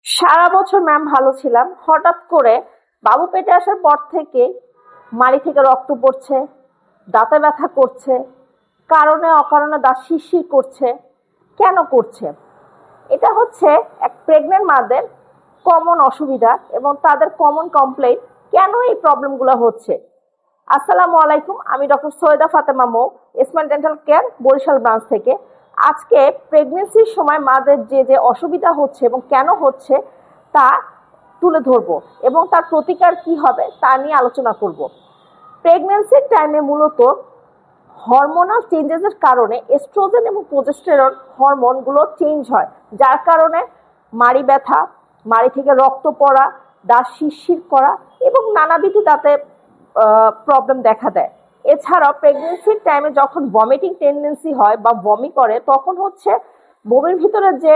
সারা বছর ম্যাম ভালো ছিলাম, হঠাৎ করে বাবু পেটে আসার পর থেকে মাড়ি থেকে রক্ত পড়ছে, দাঁতে ব্যথা করছে, কারণে অকারণে দাঁত শিরশির করছে। কেন করছে? এটা হচ্ছে এক প্রেগনেন্ট মাদের কমন অসুবিধা এবং তাদের কমন কমপ্লেইন। কেন এই প্রবলেমগুলো হচ্ছে? আসসালামু আলাইকুম, আমি doctor Syeda Fatema Mou, smile dental care Barishal branch থেকে। আজকে প্রেগনেন্সির সময় মাদের যে যে অসুবিধা হচ্ছে এবং কেন হচ্ছে তা তুলে ধরবো এবং তার প্রতিকার কি হবে তা নিয়ে আলোচনা করব। প্রেগনেন্সির টাইমে মূলত হরমোনাল চেঞ্জেসের কারণে এস্ট্রোজেন এবং প্রোজেস্টেরন হরমোনগুলো চেঞ্জ হয়, যার কারণে মাড়ি ব্যথা, মাড়ি থেকে রক্ত পড়া, দাঁত শিরশির করা এবং নানাবিধ দাঁতে প্রবলেম দেখা দেয়। এছাড়াও প্রেগনেন্সির টাইমে যখন ভমিটিং টেন্ডেন্সি হয় বা বমি করে, তখন হচ্ছে বমির ভিতরে যে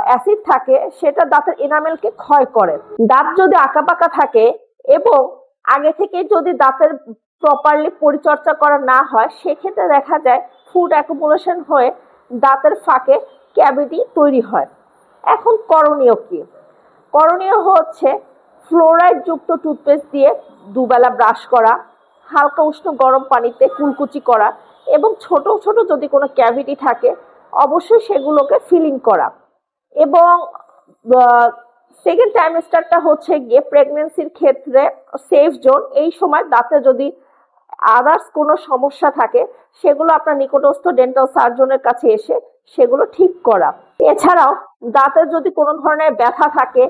অ্যাসিড থাকে সেটা দাঁতের এনামেলকে ক্ষয় করে। দাঁত যদি আঁকাবাঁকা থাকে এবং আগে থেকে যদি দাঁতের প্রপারলি পরিচর্যা করা না হয়, সেক্ষেত্রে দেখা যায় ফুড অ্যাকুমুলেশন হয়ে দাঁতের ফাঁকে ক্যাভিটি তৈরি হয়। এখন করণীয় কি? করণীয় হচ্ছে ফ্লোরাইড যুক্ত টুথপেস্ট দিয়ে দুবেলা ব্রাশ করা, হালকা উষ্ণ গরম পানিতে কুলকুচি করা এবং ছোট ছোট যদি কোনো ক্যাভিটি থাকে অবশ্যই সেগুলোকে ফিলিং করা। এবং সেকেন্ড টাইমেস্টারটা হচ্ছে গিয়ে প্রেগনেন্সির ক্ষেত্রে সেফ জোন। এই সময় দাঁতে যদি আদার্স কোনো সমস্যা থাকে সেগুলো আপনার নিকটস্থ ডেন্টাল সার্জনের কাছে এসে সেগুলো ঠিক করা। এছাড়াও দাঁতের যদি কোনো ধরনের ব্যথা থাকে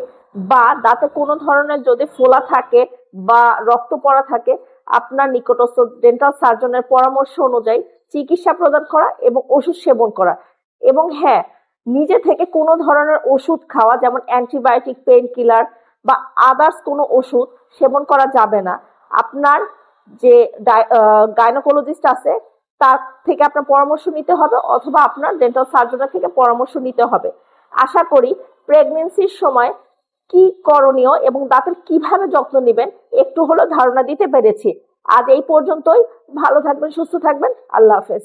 বা দাঁতে কোনো ধরনের যদি ফোলা থাকে বা রক্ত পড়া থাকে, আপনার নিকটস্থ ডেন্টাল সার্জনের পরামর্শ অনুযায়ী চিকিৎসা প্রদান করা এবং ওষুধ সেবন করা। এবং হ্যাঁ, নিজে থেকে কোনো ধরনের ওষুধ খাওয়া, যেমন অ্যান্টিবায়োটিক, পেইন কিলার বা আদার্স কোনো ওষুধ সেবন করা যাবে না। আপনার যে গাইনোকোলজিস্ট আছে তার থেকে আপনার পরামর্শ নিতে হবে অথবা আপনার ডেন্টাল সার্জনের থেকে পরামর্শ নিতে হবে। আশা করি প্রেগনেন্সির সময় কি করণীয় এবং দাঁতের কিভাবে যত্ন নেবেন একটু হলেও ধারণা দিতে পেরেছি। আজ এই পর্যন্তই। ভালো থাকবেন, সুস্থ থাকবেন। আল্লাহ হাফেজ।